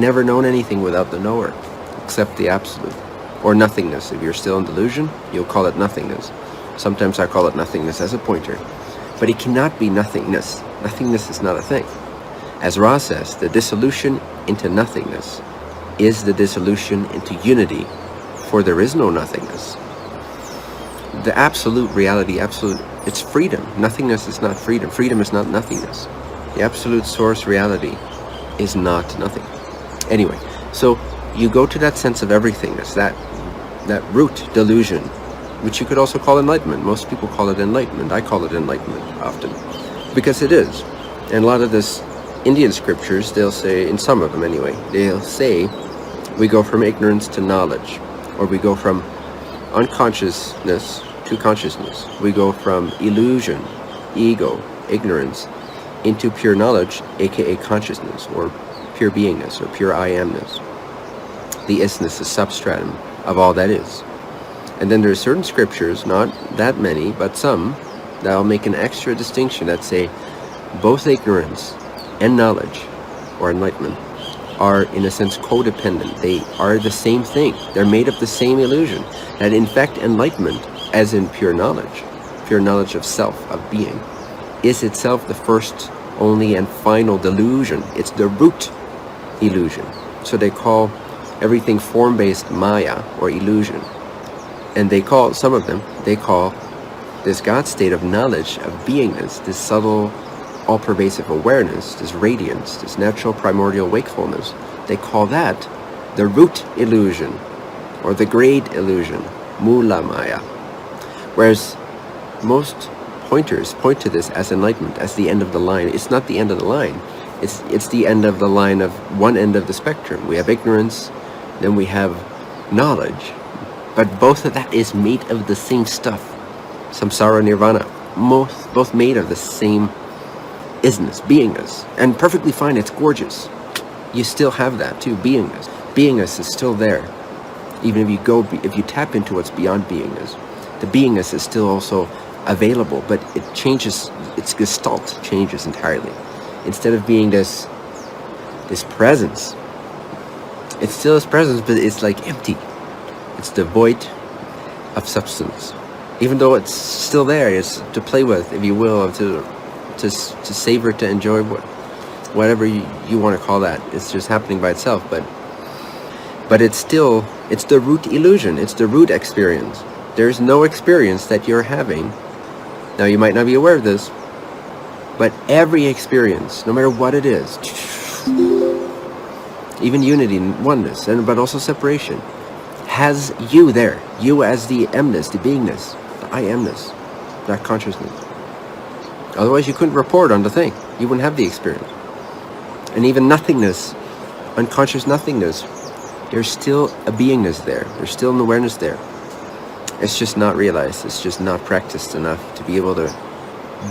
never known anything without the knower, except the absolute. Or nothingness. If you're still in delusion, you'll call it nothingness. Sometimes I call it nothingness as a pointer. But it cannot be nothingness. Nothingness is not a thing. As Ra says, the dissolution into nothingness is the dissolution into unity, for there is no nothingness. The absolute reality, it's freedom. Nothingness is not freedom. Freedom is not nothingness. The absolute source reality is not nothing. Anyway, so you go to that sense of everythingness, that root delusion, which you could also call enlightenment. Most people call it enlightenment. I call it enlightenment often, because it is. And a lot of this Indian scriptures, they'll say, in some of them anyway, they'll say, we go from ignorance to knowledge, or we go from unconsciousness to consciousness. We go from illusion, ego, ignorance, into pure knowledge, aka consciousness, or pure beingness, or pure I amness. The isness, the substratum of all that is. And then there are certain scriptures, not that many, but some, that'll make an extra distinction that say both ignorance and knowledge, or enlightenment, are in a sense codependent. They are the same thing. They're made of the same illusion. And in fact, enlightenment, as in pure knowledge of self, of being, is itself the first, only, and final delusion. It's the root illusion. So they call everything form-based Maya, or illusion. And they call, some of them, they call this God state of knowledge, of beingness, this subtle, all-pervasive awareness, this radiance, this natural primordial wakefulness, they call that the root illusion, or the grade illusion, Mula Maya. Whereas most pointers point to this as enlightenment, as the end of the line. It's not the end of the line. It's the end of the line of one end of the spectrum. We have ignorance, then we have knowledge. But both of that is made of the same stuff. Samsara Nirvana, both made of the same isness, beingness, and perfectly fine. It's gorgeous. You still have that too, beingness. Beingness is still there, even if you tap into what's beyond beingness. The beingness is still also available, but it changes. Its gestalt changes entirely. Instead of being this presence, it's still this presence, but it's like empty. It's devoid of substance, even though it's still there. It's to play with, if you will, to savor, to enjoy, whatever you want to call that. It's just happening by itself, but it's the root illusion. It's the root experience. There's no experience that you're having. Now, you might not be aware of this, but every experience, no matter what it is, even unity and oneness, but also separation, has you there. You as the emness, the beingness, the I amness, that consciousness. Otherwise, you couldn't report on the thing. You wouldn't have the experience. And even nothingness, unconscious nothingness, there's still a beingness there. There's still an awareness there. It's just not realized. It's just not practiced enough to be able to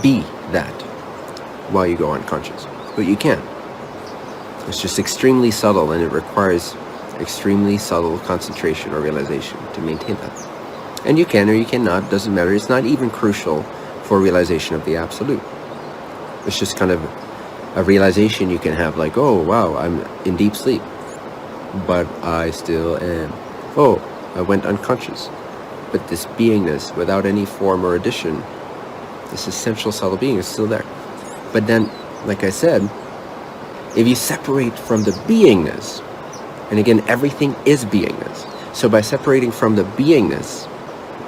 be that while you go unconscious. But you can. It's just extremely subtle, and it requires extremely subtle concentration or realization to maintain that. And you can or you cannot, doesn't matter. It's not even crucial for realization of the absolute. It's just kind of a realization you can have, like, oh wow, I'm in deep sleep, but I still am. Oh, I went unconscious. But this beingness, without any form or addition, this essential subtle being is still there. But then, like I said, if you separate from the beingness, and again, everything is beingness. So by separating from the beingness,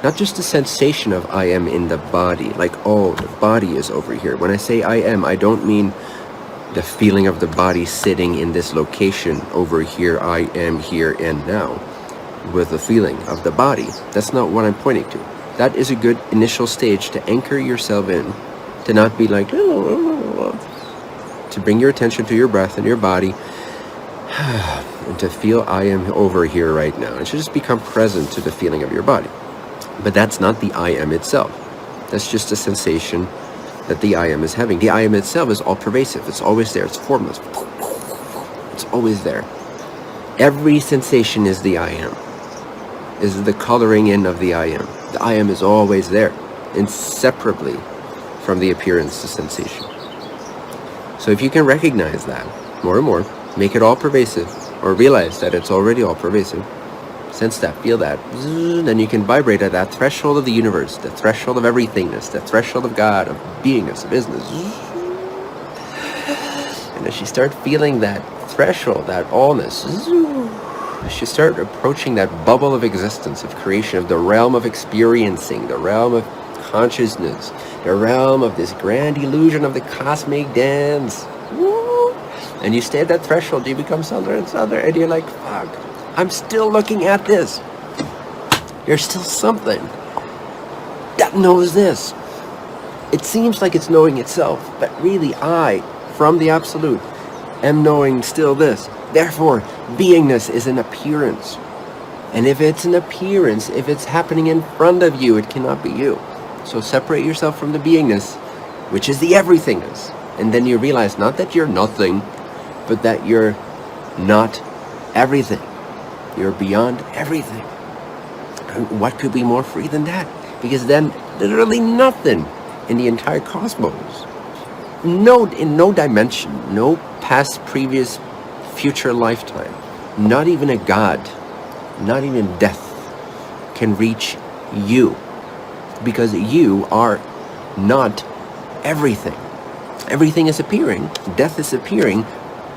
not just the sensation of I am in the body, like, oh, the body is over here. When I say I am, I don't mean the feeling of the body sitting in this location over here. I am here and now, with the feeling of the body. That's not what I'm pointing to. That is a good initial stage to anchor yourself in, to not be like, to bring your attention to your breath and your body, and to feel I am over here right now. It should just become present to the feeling of your body. But that's not the I am itself. That's just a sensation that the I am is having. The I am itself is all pervasive. It's always there. It's formless. It's always there. Every sensation is the I am. Is the coloring in of the I am. The I am is always there, inseparably from the appearance to sensation. So if you can recognize that more and more, make it all pervasive, or realize that it's already all pervasive, sense that, feel that, then you can vibrate at that threshold of the universe, the threshold of everythingness, the threshold of God, of beingness, of isness. And as you start feeling that threshold, that allness, as you start approaching that bubble of existence, of creation, of the realm of experiencing, the realm of consciousness, the realm of this grand illusion of the cosmic dance. And you stay at that threshold, you become subtler and subtler, and you're like, fuck, I'm still looking at this. There's still something that knows this. It seems like it's knowing itself, but really I, from the Absolute, am knowing still this. Therefore, beingness is an appearance. And if it's an appearance, if it's happening in front of you, it cannot be you. So separate yourself from the beingness, which is the everythingness. And then you realize not that you're nothing, but that you're not everything. You're beyond everything. And what could be more free than that? Because then literally nothing in the entire cosmos, in no dimension, no past, previous, future lifetime, not even a God, not even death can reach you, because you are not everything. Everything is appearing, death is appearing,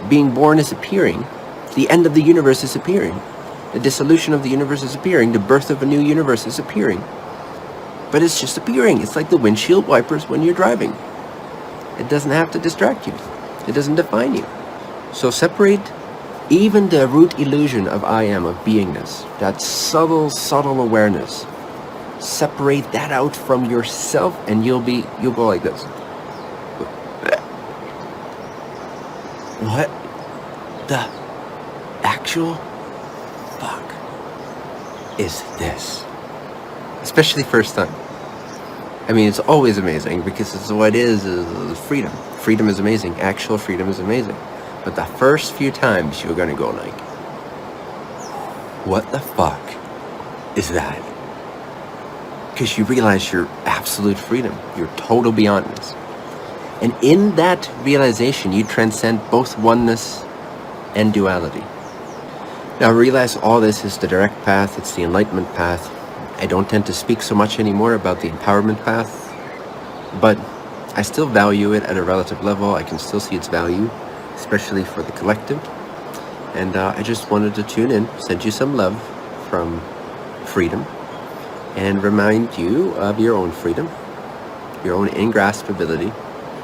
being born is appearing, the end of the universe is appearing, the dissolution of the universe is appearing, the birth of a new universe is appearing. But it's just appearing. It's like the windshield wipers when you're driving. It doesn't have to distract you. It doesn't define you. So separate even the root illusion of I am, of beingness, that subtle awareness. Separate that out from yourself, and you'll go like this. What the actual fuck is this? Especially first time. I mean, it's always amazing because it's what is freedom. Freedom is amazing. Actual freedom is amazing. But the first few times you're gonna go like, what the fuck is that? Because you realize your absolute freedom, your total beyondness. And in that realization, you transcend both oneness and duality. Now realize all this is the direct path, it's the enlightenment path. I don't tend to speak so much anymore about the empowerment path, but I still value it at a relative level. I can still see its value, especially for the collective. And I just wanted to tune in, send you some love from freedom, and remind you of your own freedom, your own ingraspability,